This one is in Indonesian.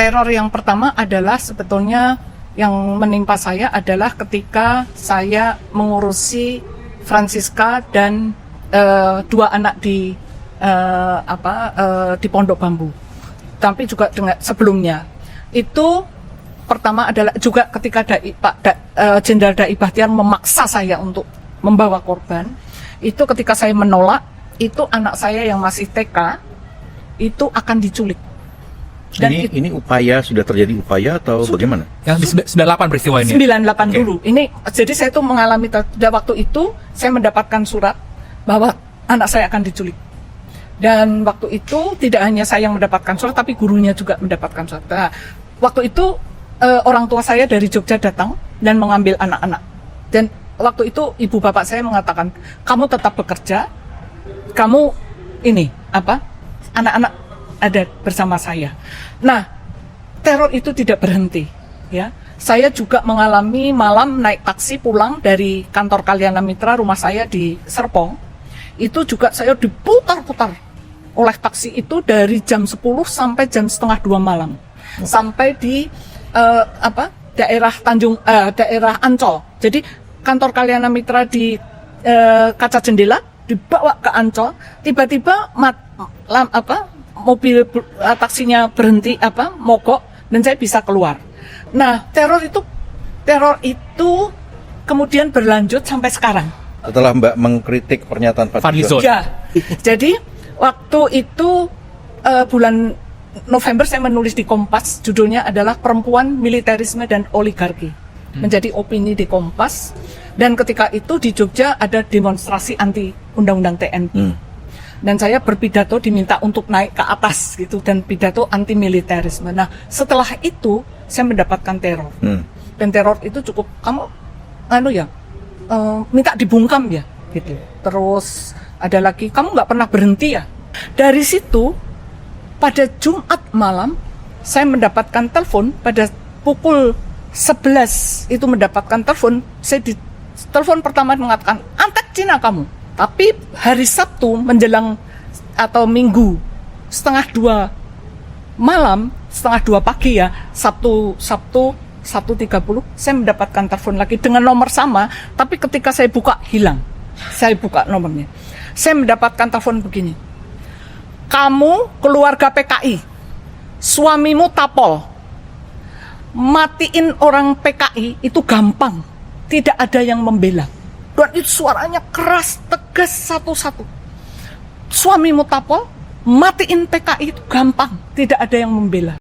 teror yang pertama adalah sebetulnya yang menimpa saya adalah ketika saya mengurusi Francisca dan dua anak di di Pondok Bambu. Tapi juga dengan sebelumnya itu pertama adalah juga ketika Jenderal Dai Bahtiar memaksa saya untuk membawa korban. Itu ketika saya menolak, itu anak saya yang masih TK itu akan diculik. Dan ini upaya, sudah terjadi upaya atau bagaimana? Yang di 98 peristiwa ini? 98 dulu. Ini, jadi saya tuh mengalami, waktu itu saya mendapatkan surat bahwa anak saya akan diculik. Dan waktu itu tidak hanya saya yang mendapatkan surat, tapi gurunya juga mendapatkan surat. Nah, waktu itu orang tua saya dari Jogja datang dan mengambil anak-anak. Dan waktu itu ibu bapak saya mengatakan, kamu tetap bekerja, kamu anak-anak ada bersama saya. Nah, teror itu tidak berhenti, ya. Saya juga mengalami malam naik taksi pulang dari kantor Kalyana Mitra, rumah saya di Serpong. Itu juga saya diputar-putar oleh taksi itu dari jam 10 sampai jam setengah 2 malam. Sampai di daerah daerah Ancol. Jadi kantor Kalyana Mitra di kaca jendela dibawa ke Ancol, tiba-tiba mobil taksinya berhenti mogok dan saya bisa keluar. Nah, teror itu kemudian berlanjut sampai sekarang. Setelah Mbak mengkritik pernyataan Fadlizon. Ya. Jadi waktu itu bulan November saya menulis di Kompas, judulnya adalah Perempuan, Militerisme dan Oligarki. Menjadi opini di Kompas, dan ketika itu di Jogja ada demonstrasi anti undang-undang TNI. Dan saya berpidato diminta untuk naik ke atas gitu, dan pidato anti militerisme. Nah, setelah itu saya mendapatkan teror. Dan teror itu cukup minta dibungkam ya gitu. Terus ada lagi, kamu nggak pernah berhenti ya. Dari situ pada Jumat malam saya mendapatkan telepon pada pukul 11 itu mendapatkan telepon. Saya di telepon pertama mengatakan antek Cina kamu. Tapi hari Sabtu menjelang atau Minggu setengah 2 malam, setengah 2 pagi ya, Sabtu 1.30 saya mendapatkan telepon lagi dengan nomor sama, tapi ketika saya buka hilang. Saya buka nomornya. Saya mendapatkan telepon begini. Kamu keluarga PKI, suamimu tapol, matiin orang PKI itu gampang, tidak ada yang membela. Dan itu suaranya keras, tegas satu-satu. Suamimu tapol, matiin PKI itu gampang, tidak ada yang membela.